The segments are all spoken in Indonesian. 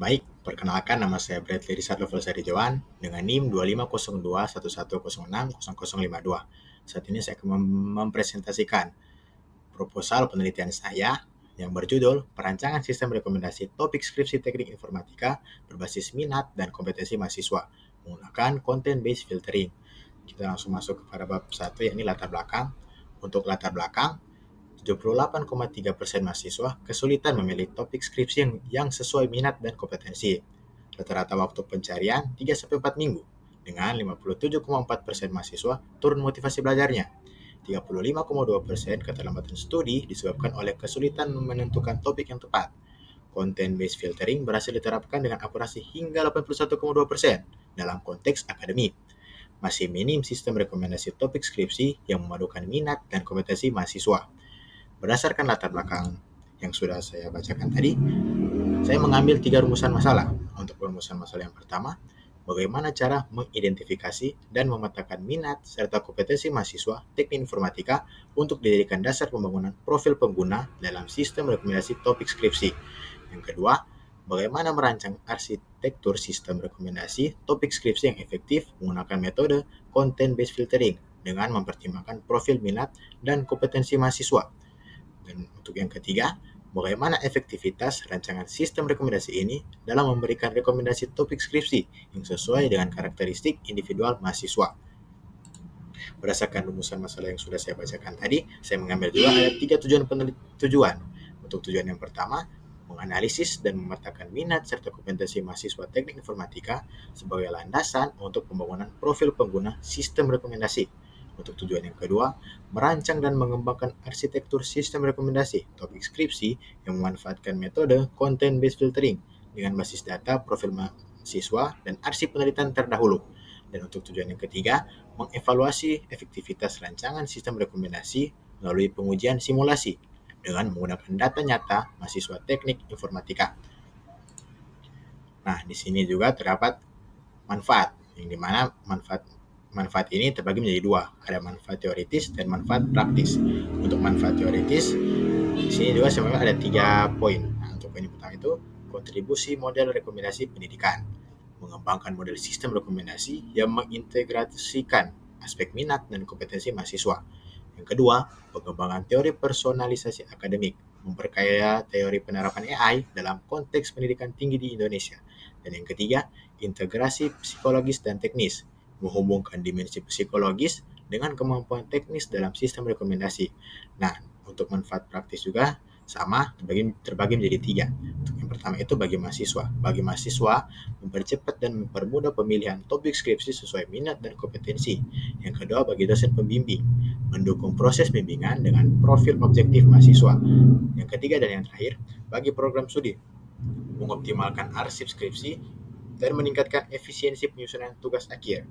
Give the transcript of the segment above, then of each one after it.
Baik, perkenalkan nama saya Bradley Rizal Novel Joan dengan NIM 250211606052. Saat ini saya akan mempresentasikan proposal penelitian saya yang berjudul Perancangan Sistem Rekomendasi Topik Skripsi Teknik Informatika berbasis minat dan kompetensi mahasiswa menggunakan Content-Based Filtering. Kita langsung masuk kepada bab 1, yakni latar belakang. Untuk latar belakang, 78,3% mahasiswa kesulitan memilih topik skripsi yang sesuai minat dan kompetensi. Rata-rata waktu pencarian 3-4 minggu, dengan 57,4% mahasiswa turun motivasi belajarnya. 35,2% keterlambatan studi disebabkan oleh kesulitan menentukan topik yang tepat. Content-based filtering berhasil diterapkan dengan akurasi hingga 81,2% dalam konteks akademik. Masih minim sistem rekomendasi topik skripsi yang memadukan minat dan kompetensi mahasiswa. Berdasarkan latar belakang yang sudah saya bacakan tadi, saya mengambil 3 rumusan masalah. Untuk rumusan masalah yang pertama, bagaimana cara mengidentifikasi dan memetakan minat serta kompetensi mahasiswa teknik informatika untuk dijadikan dasar pembangunan profil pengguna dalam sistem rekomendasi topik skripsi. Yang kedua, bagaimana merancang arsitektur sistem rekomendasi topik skripsi yang efektif menggunakan metode content-based filtering dengan mempertimbangkan profil minat dan kompetensi mahasiswa. Dan untuk yang ketiga, bagaimana efektivitas rancangan sistem rekomendasi ini dalam memberikan rekomendasi topik skripsi yang sesuai dengan karakteristik individual mahasiswa. Berdasarkan rumusan masalah yang sudah saya bacakan tadi, saya mengambil juga ada 3 tujuan. Untuk tujuan yang pertama, menganalisis dan memetakan minat serta kompetensi mahasiswa teknik informatika sebagai landasan untuk pembangunan profil pengguna sistem rekomendasi. Untuk tujuan yang kedua, merancang dan mengembangkan arsitektur sistem rekomendasi topik skripsi yang memanfaatkan metode content-based filtering dengan basis data profil mahasiswa dan arsip penelitian terdahulu. Dan untuk tujuan yang ketiga, mengevaluasi efektivitas rancangan sistem rekomendasi melalui pengujian simulasi dengan menggunakan data nyata mahasiswa teknik informatika. Nah, di sini juga terdapat manfaat, yang dimana manfaat ini terbagi menjadi dua, ada manfaat teoritis dan manfaat praktis. Untuk manfaat teoritis, di sini juga sebenarnya ada 3 poin. Nah, untuk poin pertama itu kontribusi model rekomendasi pendidikan, mengembangkan model sistem rekomendasi yang mengintegrasikan aspek minat dan kompetensi mahasiswa. Yang kedua, pengembangan teori personalisasi akademik, memperkaya teori penerapan AI dalam konteks pendidikan tinggi di Indonesia. Dan yang ketiga, integrasi psikologis dan teknis, menghubungkan dimensi psikologis dengan kemampuan teknis dalam sistem rekomendasi. Nah, untuk manfaat praktis juga sama, terbagi menjadi 3. Untuk yang pertama itu bagi mahasiswa. Bagi mahasiswa, mempercepat dan mempermudah pemilihan topik skripsi sesuai minat dan kompetensi. Yang kedua, bagi dosen pembimbing, mendukung proses bimbingan dengan profil objektif mahasiswa. Yang ketiga dan yang terakhir, bagi program studi, mengoptimalkan arsip skripsi dan meningkatkan efisiensi penyusunan tugas akhir.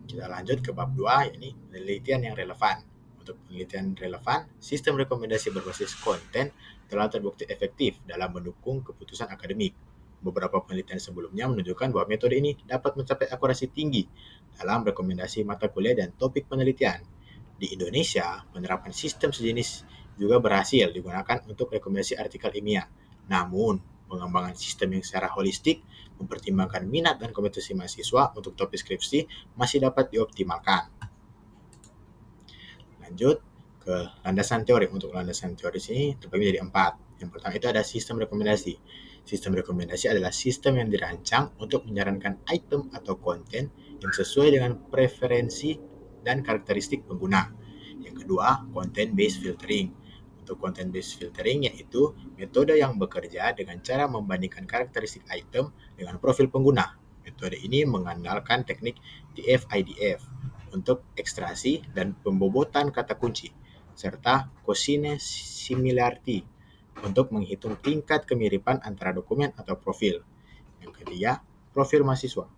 Kita lanjut ke bab 2, yakni penelitian yang relevan. Untuk penelitian relevan, sistem rekomendasi berbasis konten telah terbukti efektif dalam mendukung keputusan akademik. Beberapa penelitian sebelumnya menunjukkan bahwa metode ini dapat mencapai akurasi tinggi dalam rekomendasi mata kuliah dan topik penelitian. Di Indonesia, penerapan sistem sejenis juga berhasil digunakan untuk rekomendasi artikel ilmiah. Namun, pengembangan sistem yang secara holistik mempertimbangkan minat dan kompetensi mahasiswa untuk topik skripsi masih dapat dioptimalkan. Lanjut ke landasan teori. Untuk landasan teori ini terbagi menjadi 4. Yang pertama itu ada sistem rekomendasi. Sistem rekomendasi adalah sistem yang dirancang untuk menyarankan item atau konten yang sesuai dengan preferensi dan karakteristik pengguna. Yang kedua, content-based filtering. Untuk content-based filtering yaitu metode yang bekerja dengan cara membandingkan karakteristik item dengan profil pengguna. Metode ini mengandalkan teknik TF-IDF untuk ekstraksi dan pembobotan kata kunci, serta cosine similarity untuk menghitung tingkat kemiripan antara dokumen atau profil. Yang ketiga, profil mahasiswa.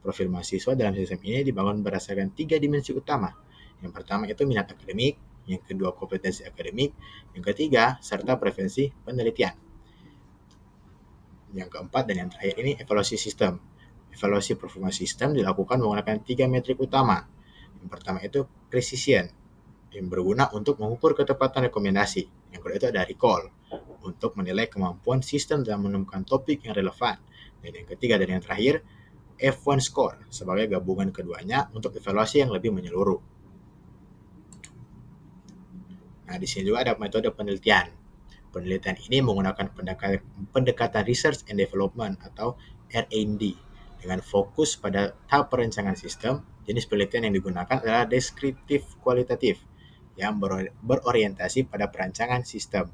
Profil mahasiswa dalam sistem ini dibangun berdasarkan 3 dimensi utama. Yang pertama itu minat akademik, yang kedua kompetensi akademik, yang ketiga serta preferensi penelitian. Yang keempat dan yang terakhir ini evaluasi sistem. Evaluasi performa sistem dilakukan menggunakan 3 metrik utama. Yang pertama itu precision, yang berguna untuk mengukur ketepatan rekomendasi. Yang kedua itu ada recall, untuk menilai kemampuan sistem dalam menemukan topik yang relevan. Dan yang ketiga dan yang terakhir, F1 Score sebagai gabungan keduanya untuk evaluasi yang lebih menyeluruh. Nah, di sini juga ada metode penelitian. Penelitian ini menggunakan pendekatan Research and Development atau R&D dengan fokus pada tahap perencanaan sistem. Jenis penelitian yang digunakan adalah deskriptif kualitatif yang berorientasi pada perancangan sistem.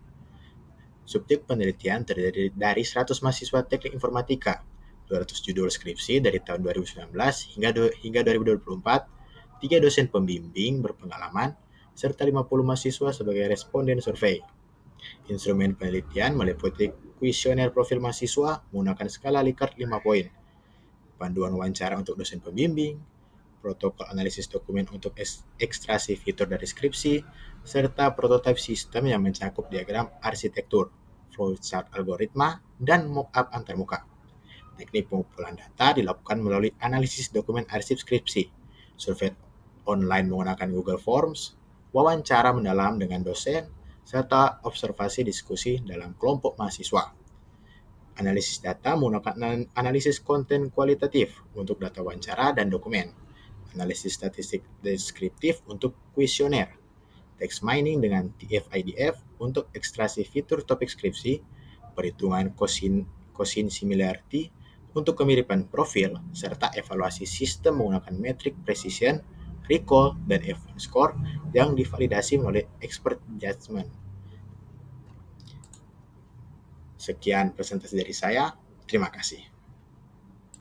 Subjek penelitian terdiri dari 100 mahasiswa teknik informatika, 200 judul skripsi dari tahun 2019 hingga 2024, 3 dosen pembimbing berpengalaman, serta 50 mahasiswa sebagai responden survei. Instrumen penelitian meliputi kuesioner profil mahasiswa menggunakan skala Likert 5 poin, panduan wawancara untuk dosen pembimbing, protokol analisis dokumen untuk ekstraksi fitur dari skripsi, serta prototipe sistem yang mencakup diagram arsitektur, flowchart algoritma, dan mockup antarmuka. Teknik pengumpulan data dilakukan melalui analisis dokumen arsip skripsi, survei online menggunakan Google Forms, wawancara mendalam dengan dosen, serta observasi diskusi dalam kelompok mahasiswa. Analisis data menggunakan analisis konten kualitatif untuk data wawancara dan dokumen. Analisis statistik deskriptif untuk kuesioner. Text mining dengan TF-IDF untuk ekstraksi fitur topik skripsi. Perhitungan Cosin similarity untuk kemiripan profil, serta evaluasi sistem menggunakan metrik precision, recall, dan F1 score yang divalidasi melalui expert judgment. Sekian presentasi dari saya. Terima kasih.